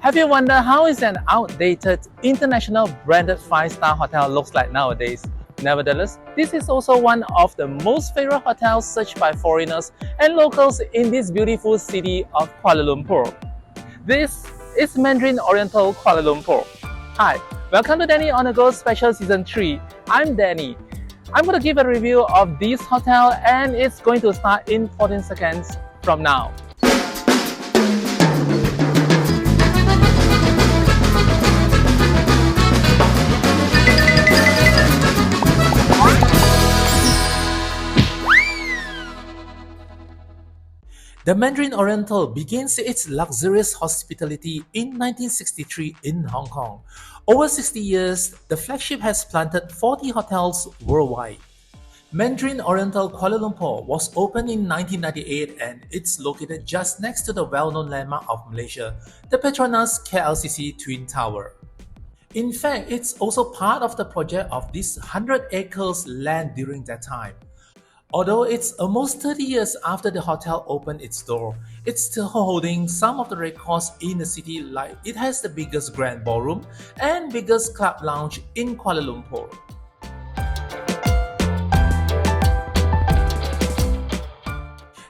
Have you wondered how is an outdated international branded 5-star hotel looks like nowadays? Nevertheless, this is also one of the most favorite hotels searched by foreigners and locals in this beautiful city of Kuala Lumpur. This is Mandarin Oriental Kuala Lumpur. Hi, welcome to Danny on the Go Special Season 3. I'm Danny. I'm going to give a review of this hotel and it's going to start in 14 seconds from now. The Mandarin Oriental begins its luxurious hospitality in 1963 in Hong Kong. Over 60 years, the flagship has planted 40 hotels worldwide. Mandarin Oriental Kuala Lumpur was opened in 1998 and it's located just next to the well-known landmark of Malaysia, the Petronas KLCC Twin Tower. In fact, it's also part of the project of this 100 acres land during that time. Although it's almost 30 years after the hotel opened its door, it's still holding some of the records in the city, like it has the biggest grand ballroom and biggest club lounge in Kuala Lumpur.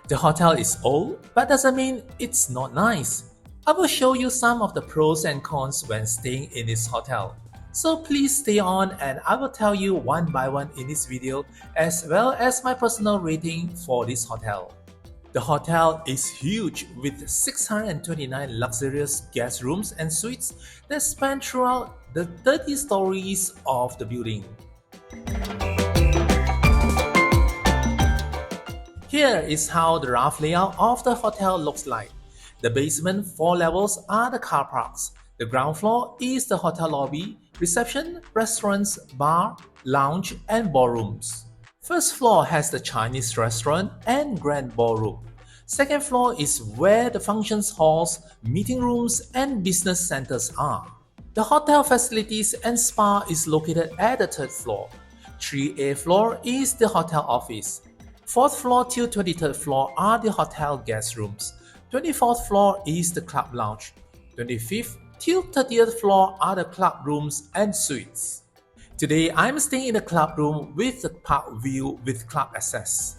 The hotel is old, but doesn't mean it's not nice. I will show you some of the pros and cons when staying in this hotel. So please stay on and I will tell you one by one in this video as well as my personal rating for this hotel. The hotel is huge with 629 luxurious guest rooms and suites that span throughout the 30 stories of the building. Here is how the rough layout of the hotel looks like. The basement 4 levels are the car parks. The ground floor is the hotel lobby, reception, restaurants, bar, lounge, and ballrooms. First floor has the Chinese restaurant and grand ballroom. Second floor is where the functions halls, meeting rooms, and business centers are. The hotel facilities and spa is located at the third floor. 3A floor is the hotel office. 4th floor till 23rd floor are the hotel guest rooms. 24th floor is the club lounge. 25th till 30th floor are the club rooms and suites. Today, I'm staying in the club room with the park view with club access.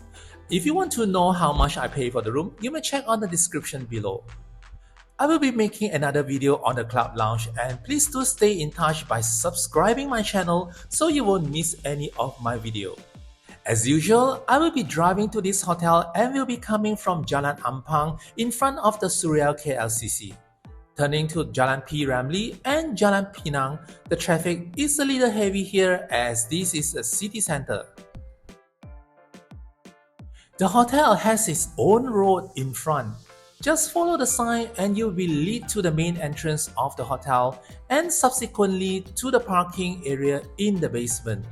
If you want to know how much I pay for the room, you may check on the description below. I will be making another video on the club lounge and please do stay in touch by subscribing my channel so you won't miss any of my video. As usual, I will be driving to this hotel and will be coming from Jalan Ampang in front of the Surya KLCC. Turning to Jalan P. Ramlee and Jalan Pinang, the traffic is a little heavy here as this is a city center. The hotel has its own road in front. Just follow the sign and you will lead to the main entrance of the hotel and subsequently to the parking area in the basement.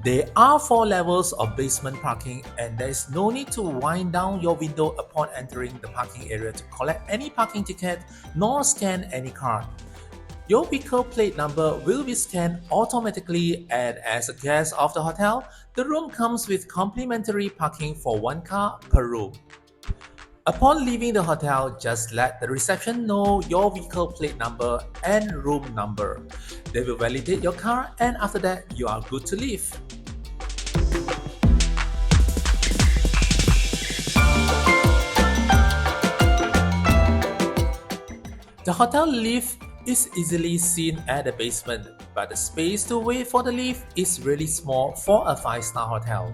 There are 4 levels of basement parking and there is no need to wind down your window upon entering the parking area to collect any parking ticket nor scan any card. Your vehicle plate number will be scanned automatically and as a guest of the hotel, the room comes with complimentary parking for 1 car per room. Upon leaving the hotel, just let the reception know your vehicle plate number and room number. They will validate your car and after that, you are good to leave. The hotel lift is easily seen at the basement, but the space to wait for the lift is really small for a 5-star hotel.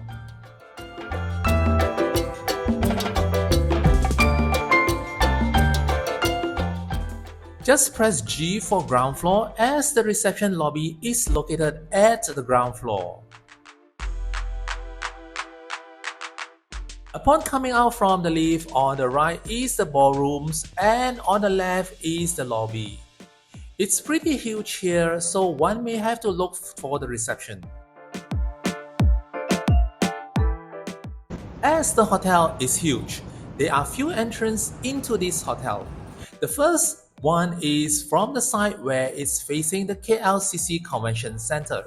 Just press G for ground floor as the reception lobby is located at the ground floor. Upon coming out from the lift, on the right is the ballrooms and on the left is the lobby. It's pretty huge here, so one may have to look for the reception. As the hotel is huge, there are few entrances into this hotel. The first one is from the side where it's facing the KLCC Convention Center.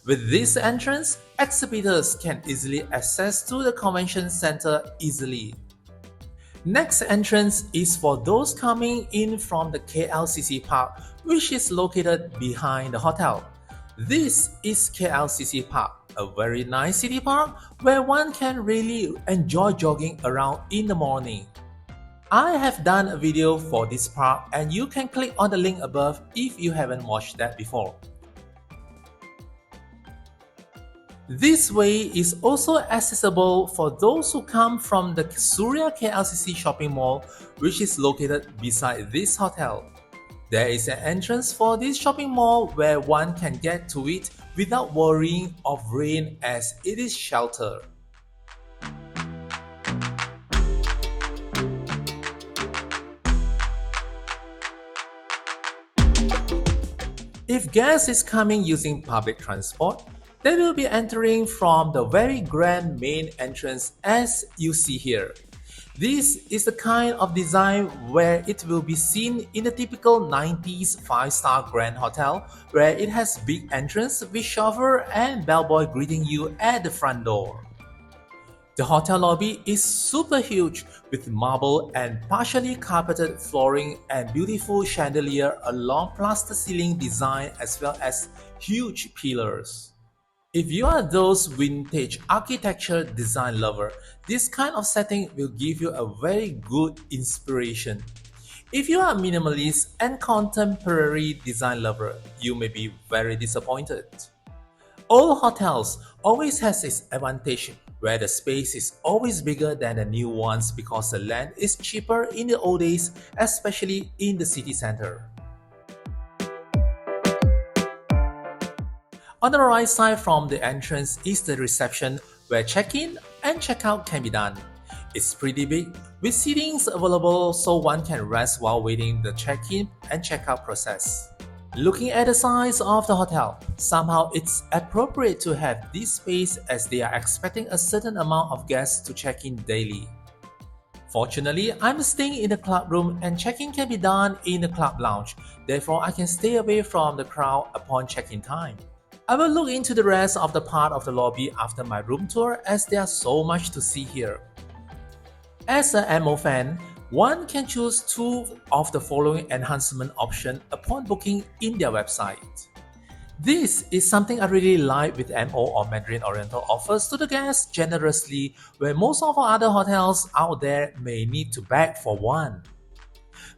With this entrance, exhibitors can easily access to the convention center easily. Next entrance is for those coming in from the KLCC Park, which is located behind the hotel. This is KLCC Park, a very nice city park where one can really enjoy jogging around in the morning. I have done a video for this park and you can click on the link above if you haven't watched that before. This way is also accessible for those who come from the Surya KLCC shopping mall, which is located beside this hotel. There is an entrance for this shopping mall where one can get to it without worrying of rain as it is sheltered. If guests is coming using public transport, they will be entering from the very grand main entrance as you see here. This is the kind of design where it will be seen in the typical 90s 5-star grand hotel where it has big entrance with chauffeur and bellboy greeting you at the front door. The hotel lobby is super huge with marble and partially carpeted flooring and beautiful chandelier along plaster ceiling design as well as huge pillars. If you are those vintage architecture design lover, this kind of setting will give you a very good inspiration. If you are a minimalist and contemporary design lover, you may be very disappointed. Old hotels always has its advantage where the space is always bigger than the new ones because the land is cheaper in the old days, especially in the city center. On the right side from the entrance is the reception where check-in and check-out can be done. It's pretty big with seatings available so one can rest while waiting the check-in and check-out process. Looking at the size of the hotel, somehow it's appropriate to have this space as they are expecting a certain amount of guests to check in daily. Fortunately, I'm staying in the club room and check-in can be done in the club lounge, therefore I can stay away from the crowd upon check-in time. I will look into the rest of the part of the lobby after my room tour as there's so much to see here. As a MO fan, one can choose two of the following enhancement options upon booking in their website. This is something I really like with MO or Mandarin Oriental offers to the guests generously where most of our other hotels out there may need to beg for one.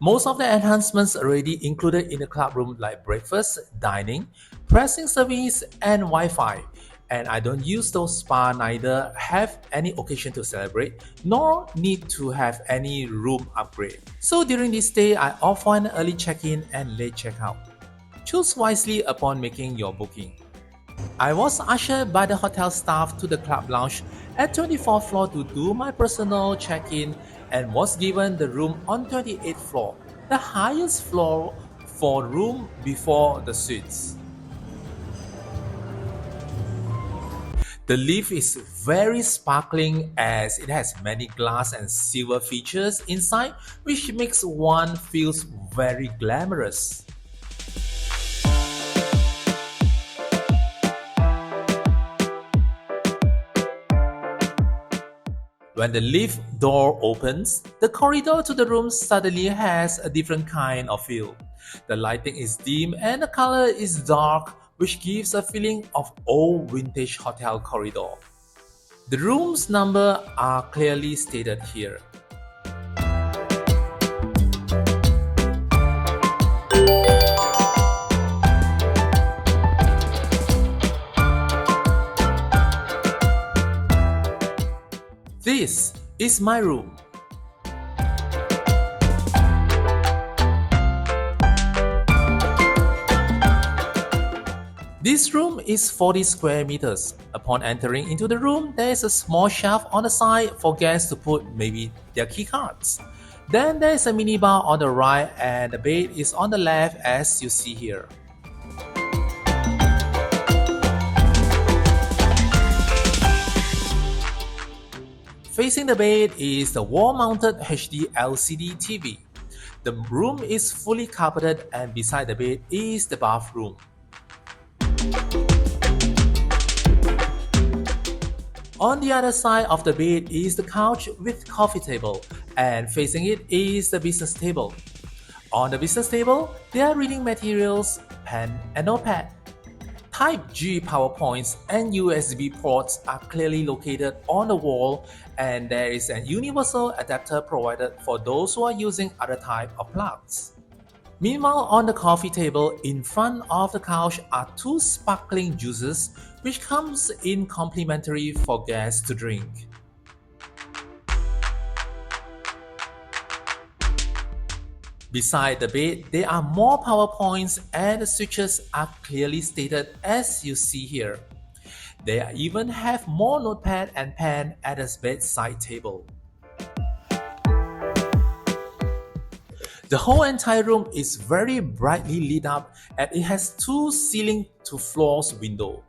Most of the enhancements already included in the club room like breakfast, dining, pressing service, and Wi-Fi. And I don't use those spa, neither have any occasion to celebrate, nor need to have any room upgrade. So during this stay, I offer an early check-in and late check-out. Choose wisely upon making your booking. I was ushered by the hotel staff to the club lounge at 24th floor to do my personal check-in and was given the room on 28th floor, the highest floor for room before the suites. The lift is very sparkling as it has many glass and silver features inside which makes one feels very glamorous. When the lift door opens, the corridor to the room suddenly has a different kind of feel. The lighting is dim and the color is dark, which gives a feeling of old vintage hotel corridor. The room's number are clearly stated here. This is my room. This room is 40 square meters. Upon entering into the room, there is a small shelf on the side for guests to put maybe their key cards. Then there is a minibar on the right and the bed is on the left as you see here. Facing the bed is the wall-mounted HD LCD TV. The room is fully carpeted and beside the bed is the bathroom. On the other side of the bed is the couch with coffee table, and facing it is the business table. On the business table, there are reading materials, pen and notepad. Type G power points and USB ports are clearly located on the wall, and there is an universal adapter provided for those who are using other type of plugs. Meanwhile, on the coffee table in front of the couch are two sparkling juices which comes in complimentary for guests to drink. Beside the bed, there are more power points and the switches are clearly stated as you see here. They even have more notepad and pen at the bedside table. The whole entire room is very brightly lit up and it has two ceiling to floors windows.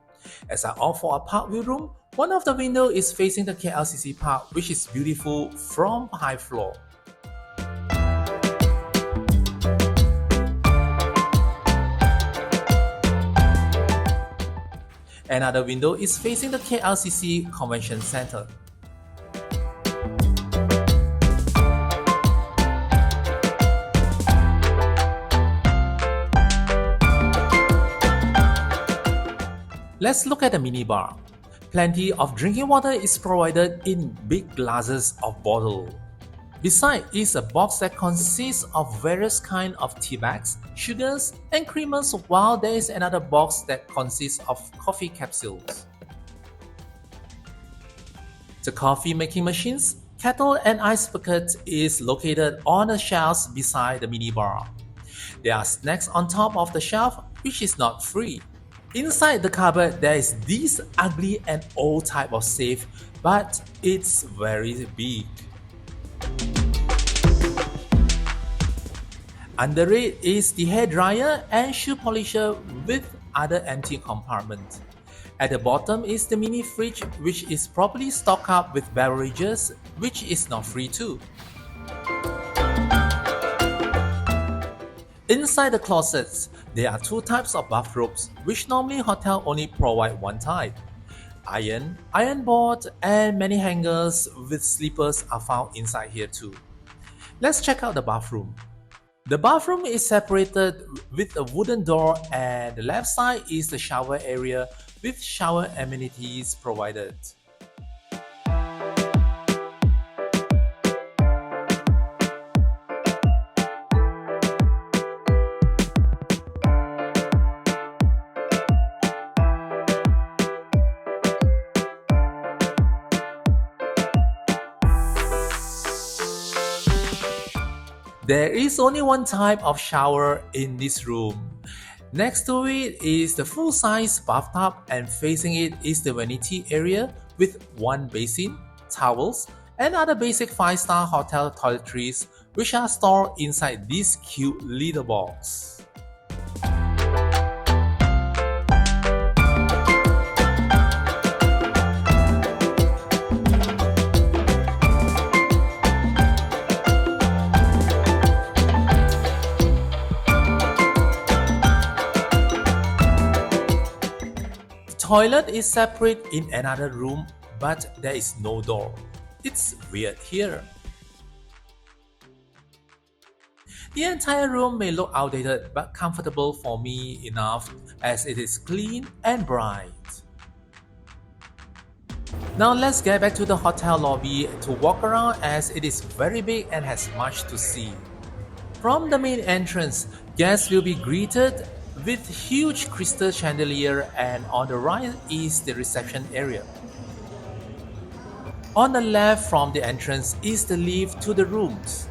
As I opt for a park view room, one of the windows is facing the KLCC park, which is beautiful from high floor. Another window is facing the KLCC Convention Center. Let's look at the minibar. Plenty of drinking water is provided in big glasses of bottle. Beside is a box that consists of various kinds of tea bags, sugars, and creamers, while there is another box that consists of coffee capsules. The coffee making machines, kettle, and ice bucket is located on the shelves beside the minibar. There are snacks on top of the shelf, which is not free. Inside the cupboard, there is this ugly and old type of safe, but it's very big. Under it is the hair dryer and shoe polisher with other empty compartment. At the bottom is the mini fridge, which is properly stocked up with beverages, which is not free too. Inside the closets, there are two types of bathrobes, which normally hotel only provide one type. Iron board, and many hangers with slippers are found inside here too. Let's check out the bathroom. The bathroom is separated with a wooden door, and the left side is the shower area with shower amenities provided. There is only one type of shower in this room. Next to it is the full-size bathtub, and facing it is the vanity area with one basin, towels, and other basic 5-star hotel toiletries which are stored inside this cute little box. Toilet is separate in another room, but there is no door. It's weird here. The entire room may look outdated but comfortable for me enough as it is clean and bright. Now let's get back to the hotel lobby to walk around as it is very big and has much to see. From the main entrance, guests will be greeted with huge crystal chandelier, and on the right is the reception area. On the left from the entrance is the lift to the rooms.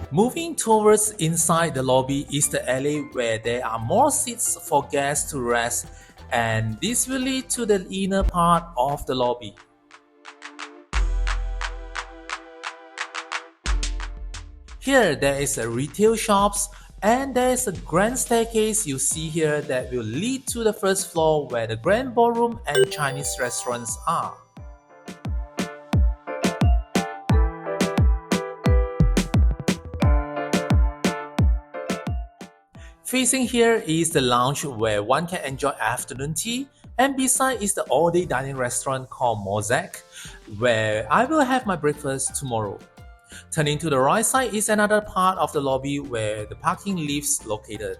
Moving towards inside the lobby is the alley where there are more seats for guests to rest, and this will lead to the inner part of the lobby. Here there is a retail shops And there is a grand staircase you see here that will lead to the first floor where the grand ballroom and Chinese restaurants are. Facing here is the lounge where one can enjoy afternoon tea, and beside is the all-day dining restaurant called Mosaic, where I will have my breakfast tomorrow. Turning to the right side is another part of the lobby where the parking lifts located.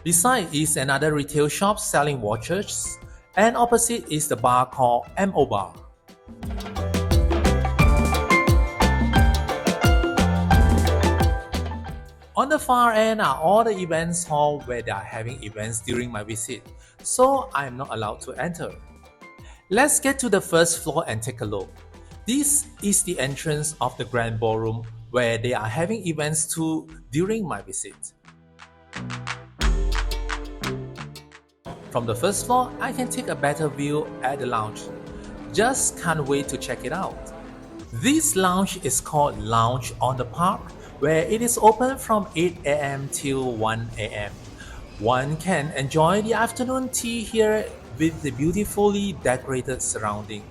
Beside is another retail shop selling watches, and opposite is the bar called MO Bar. On the far end are all the events hall where they are having events during my visit, so I am not allowed to enter. Let's get to the first floor and take a look. This is the entrance of the grand ballroom where they are having events too during my visit. From the first floor, I can take a better view at the lounge. Just can't wait to check it out. This lounge is called Lounge on the Park, where it is open from 8 a.m. till 1 a.m. One can enjoy the afternoon tea here with the beautifully decorated surrounding.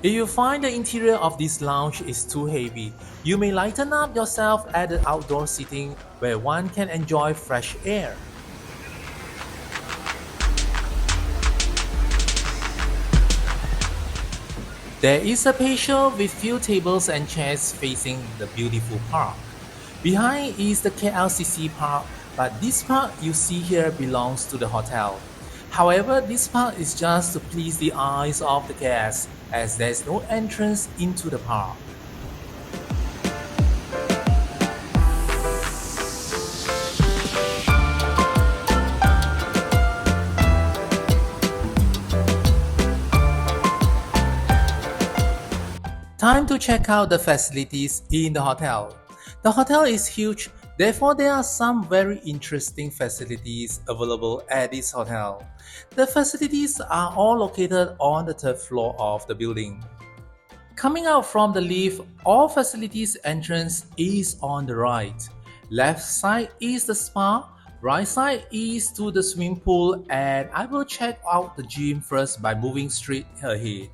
If you find the interior of this lounge is too heavy, you may lighten up yourself at the outdoor seating where one can enjoy fresh air. There is a patio with few tables and chairs facing the beautiful park. Behind is the KLCC park, but this park you see here belongs to the hotel. However, this park is just to please the eyes of the guests, as there is no entrance into the park. Time to check out the facilities in the hotel. The hotel is huge, therefore there are some very interesting facilities available at this hotel. The facilities are all located on the third floor of the building. Coming out from the lift, all facilities entrance is on the right. Left side is the spa, right side is to the swimming pool, and I will check out the gym first by moving straight ahead.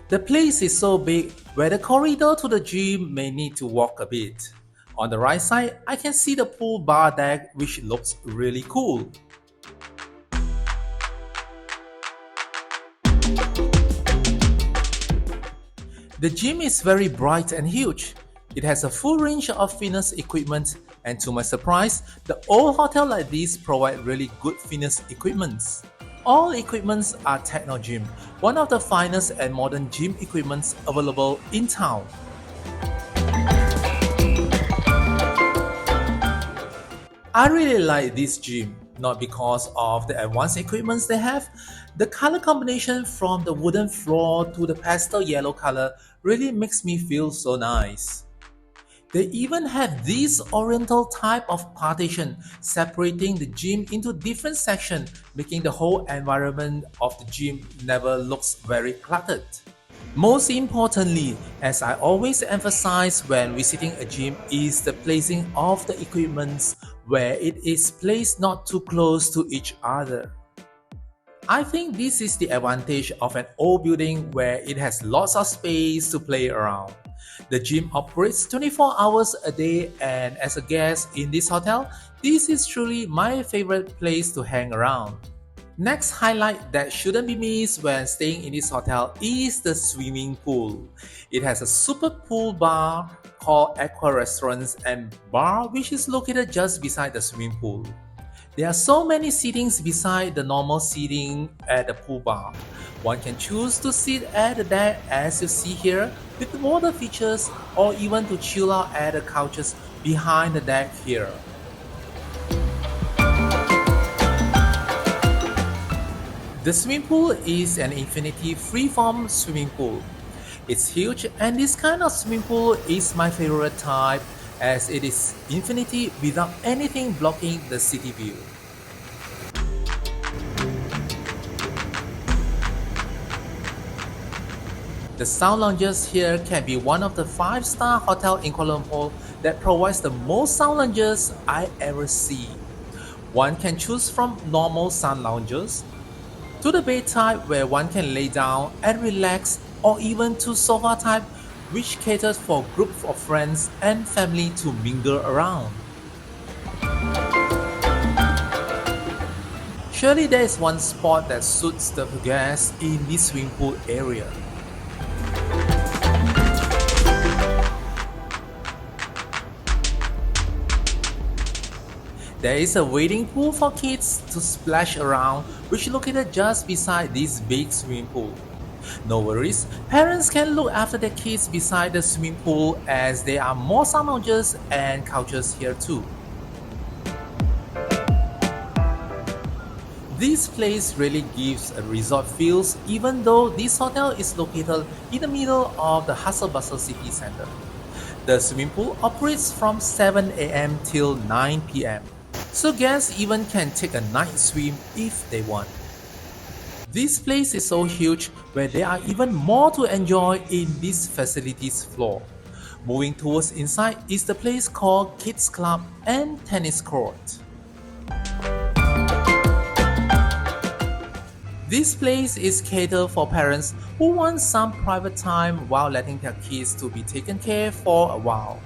The place is so big where the corridor to the gym may need to walk a bit. On the right side, I can see the pool bar deck, which looks really cool. The gym is very bright and huge. It has a full range of fitness equipment, and to my surprise, the old hotel like this provide really good fitness equipments. All equipments are Techno Gym, one of the finest and modern gym equipments available in town. I really like this gym, not because of the advanced equipments they have. The color combination from the wooden floor to the pastel yellow color really makes me feel so nice. They even have this oriental type of partition separating the gym into different sections, making the whole environment of the gym never looks very cluttered. Most importantly, as I always emphasize when visiting a gym, is the placing of the equipment where it is placed not too close to each other. I think this is the advantage of an old building where it has lots of space to play around. The gym operates 24 hours a day, and as a guest in this hotel, this is truly my favorite place to hang around. Next highlight that shouldn't be missed when staying in this hotel is the swimming pool. It has a super pool bar called Aquas Restaurants and Bar, which is located just beside the swimming pool. There are so many seatings beside the normal seating at the pool bar. One can choose to sit at the deck as you see here with water features, or even to chill out at the couches behind the deck here. The swimming pool is an infinity freeform swimming pool. It's huge, and this kind of swimming pool is my favorite type as it is infinity without anything blocking the city view. The sound lounges here can be one of the 5-star hotel in Kuala Lumpur that provides the most sound lounges I ever see. One can choose from normal sound lounges to the bed type where one can lay down and relax, or even to sofa type which caters for groups of friends and family to mingle around. Surely there is one spot that suits the guests in this swimming pool area. There is a wading pool for kids to splash around, which is located just beside this big swimming pool. No worries, parents can look after their kids beside the swimming pool as there are more sound lounges and couches here too. This place really gives a resort feels even though this hotel is located in the middle of the hustle-bustle city center. The swimming pool operates from 7 a.m. till 9 p.m. so guests even can take a night swim if they want. This place is so huge where there are even more to enjoy in this facilities floor. Moving towards inside is the place called Kids Club and Tennis Court. This place is catered for parents who want some private time while letting their kids to be taken care for a while.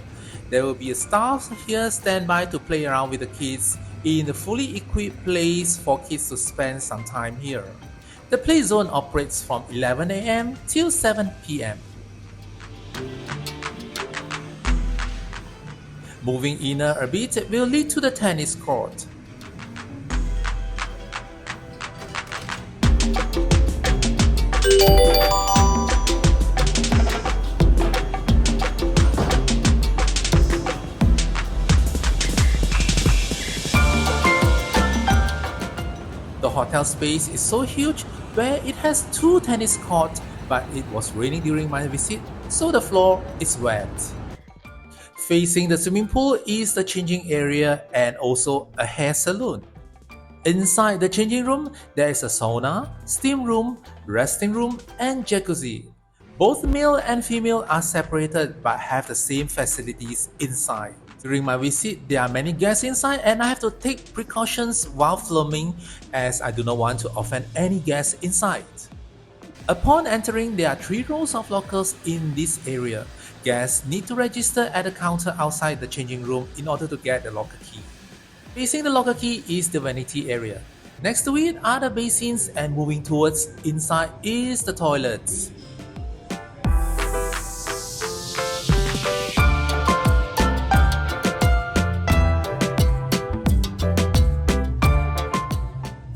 There will be a staff here standby to play around with the kids in the fully equipped place for kids to spend some time here. The play zone operates from 11 a.m. till 7 p.m. Moving inner a bit will lead to the tennis court. The hotel space is so huge where it has 2 tennis courts, but it was raining during my visit, so the floor is wet. Facing the swimming pool is the changing area and also a hair salon. Inside the changing room, there is a sauna, steam room, resting room, and jacuzzi. Both male and female are separated but have the same facilities inside. During my visit, there are many guests inside and I have to take precautions while filming as I do not want to offend any guests inside. Upon entering, there are 3 rows of lockers in this area. Guests need to register at the counter outside the changing room in order to get the locker key. Facing the locker key is the vanity area. Next to it are the basins and moving towards inside is the toilets.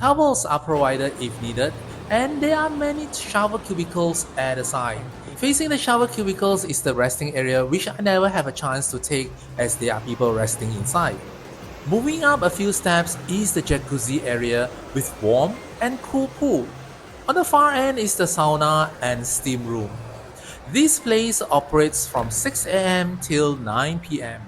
Towels are provided if needed, and there are many shower cubicles at the side. Facing the shower cubicles is the resting area, which I never have a chance to take as there are people resting inside. Moving up a few steps is the jacuzzi area with warm and cool pool. On the far end is the sauna and steam room. This place operates from 6 a.m. till 9 p.m.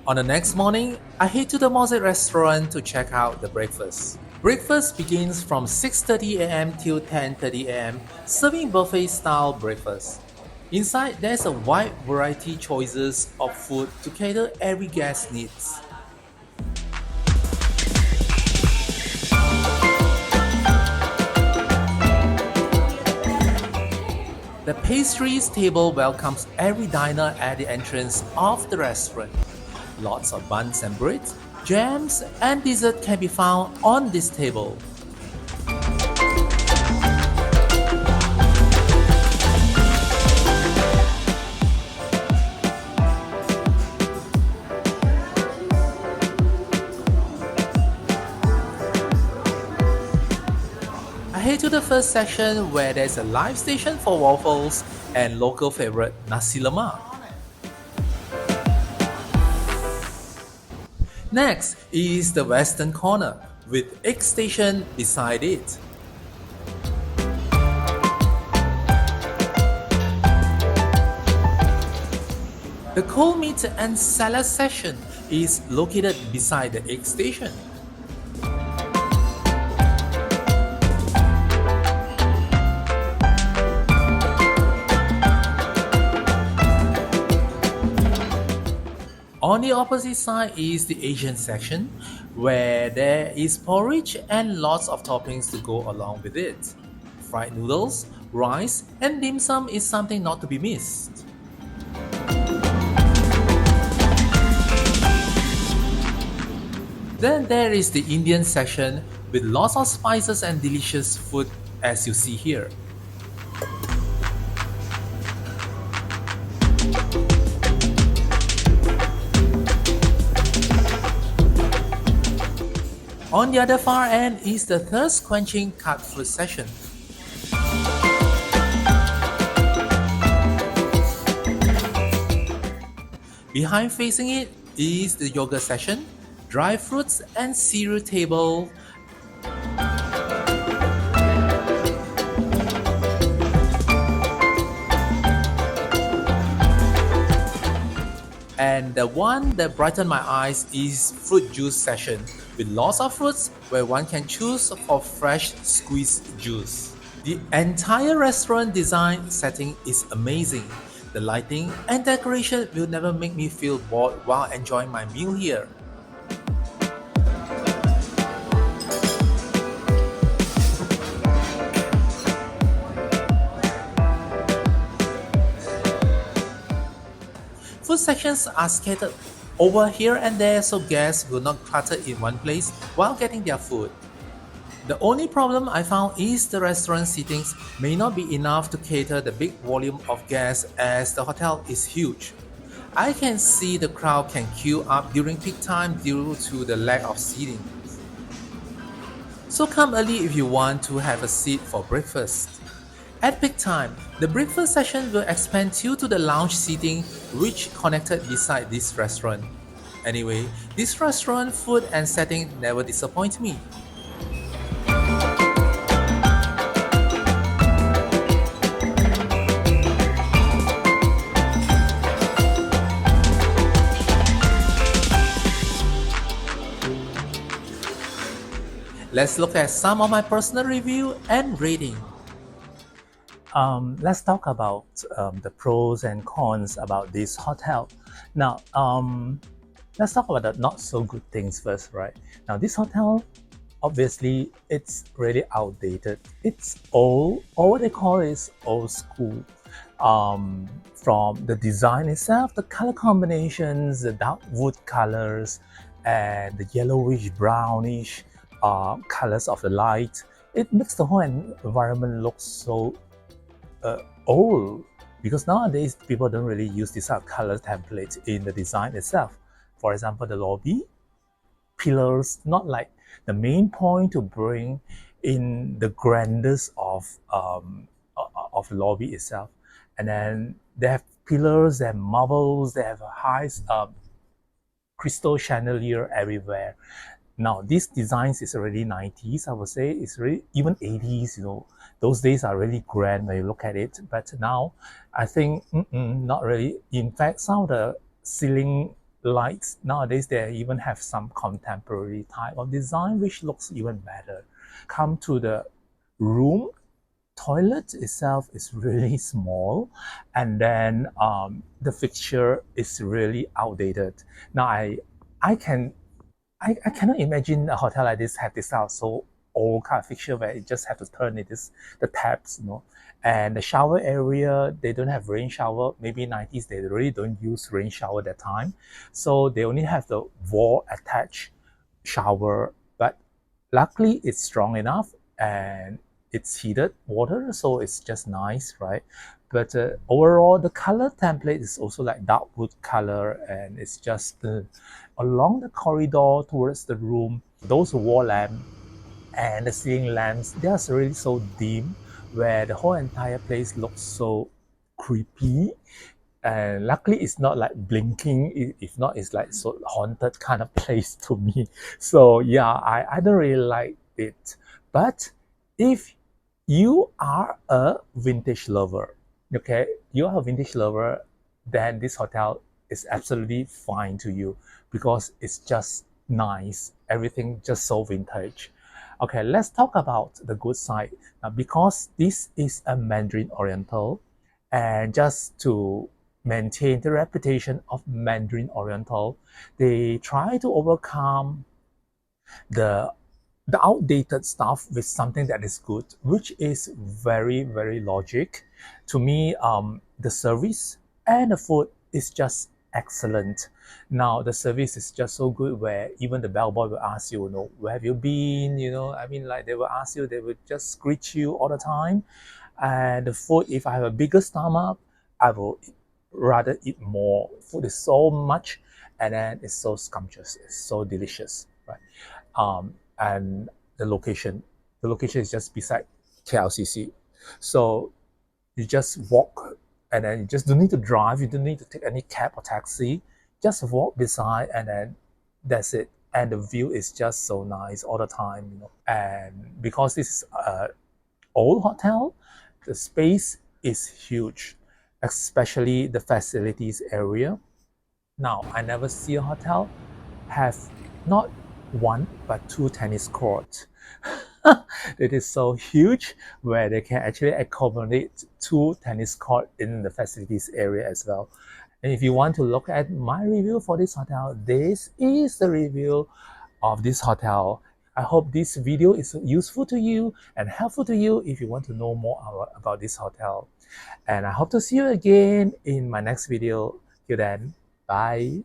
On the next morning, I head to the Mosaic restaurant to check out the breakfast. Breakfast begins from 6:30 a.m. till 10:30 a.m., serving buffet-style breakfast. Inside, there's a wide variety choices of food to cater every guest's needs. The pastries table welcomes every diner at the entrance of the restaurant. Lots of buns and breads, jams, and dessert can be found on this table. I head to the breakfast section where there's a live station for waffles and local favorite nasi lemak. Next is the western corner with egg station beside it. The cold meat and salad section is located beside the egg station. On the opposite side is the Asian section, where there is porridge and lots of toppings to go along with it. Fried noodles, rice, and dim sum is something not to be missed. Then there is the Indian section with lots of spices and delicious food as you see here. On the other far end is the thirst-quenching cut fruit section. Behind facing it is the yogurt section, dry fruits and cereal table. And the one that brightened my eyes is fruit juice section with lots of fruits where one can choose for fresh squeezed juice. The entire restaurant design setting is amazing. The lighting and decoration will never make me feel bored while enjoying my meal here. Food sections are scattered over here and there so guests will not clutter in one place while getting their food. The only problem I found is the restaurant seatings may not be enough to cater the big volume of guests as the hotel is huge. I can see the crowd can queue up during peak time due to the lack of seating. So come early if you want to have a seat for breakfast. At peak time, the breakfast session will expand due to the lounge seating which connected beside this restaurant. Anyway, this restaurant food and setting never disappoint me. Let's look at some of my personal review and rating. Let's talk about the pros and cons about this hotel. Now, let's talk about the not so good things first, right? Now, this hotel, obviously, it's really outdated. It's old, or what they call is old school. From the design itself, the color combinations, the dark wood colors, and the yellowish, brownish colors of the light, it makes the whole environment look so old, because nowadays people don't really use this color template in the design itself. For example, the lobby pillars, not like the main point to bring in the grandness of the lobby itself. And then they have pillars, they have marbles, they have a high crystal chandelier everywhere. Now, these designs is already 90s, I would say. It's really even 80s, you know. Those days are really grand when you look at it. But now, I think, not really. In fact, some of the ceiling lights nowadays, they even have some contemporary type of design, which looks even better. Come to the room, toilet itself is really small. And then the fixture is really outdated. Now, I cannot imagine a hotel like this have this so old kind of fixture where you just have to turn it, the taps, you know. And the shower area, they don't have rain shower. Maybe 90s, they really don't use rain shower that time. So they only have the wall attached shower. But luckily, it's strong enough and it's heated water, so it's just nice, right? But overall, the color template is also like dark wood color, and it's just along the corridor towards the room, those wall lamps and the ceiling lamps, they are really so dim, where the whole entire place looks so creepy. And luckily it's not like blinking, if not it's like so haunted kind of place to me. So yeah, I don't really like it. But if you are a vintage lover, okay, you are a vintage lover, then this hotel is absolutely fine to you, because it's just nice, everything just so vintage. Okay, let's talk about the good side. Now, because this is a Mandarin Oriental, and just to maintain the reputation of Mandarin Oriental, they try to overcome the outdated stuff with something that is good, which is very, very logic. To me, the service and the food is just excellent. Now, the service is just so good, where even the bellboy will ask you, where have you been? I mean, like, they will ask you, they will just screech you all the time. And the food, if I have a bigger stomach, I will rather eat more. Food is so much, and then it's so scrumptious, it's so delicious, right? And the location is just beside KLCC. So you just walk, and then you just don't need to drive, you don't need to take any cab or taxi, just walk beside, and then that's it. And the view is just so nice all the time. And because this is a old hotel, the space is huge, especially the facilities area. Now, I never see a hotel have not one but two tennis courts. It is so huge, where they can actually accommodate two tennis courts in the facilities area as well. And if you want to look at my review for this hotel, this is the review of this hotel. I hope this video is useful to you and helpful to you if you want to know more about this hotel. And I hope to see you again in my next video. Till then, bye.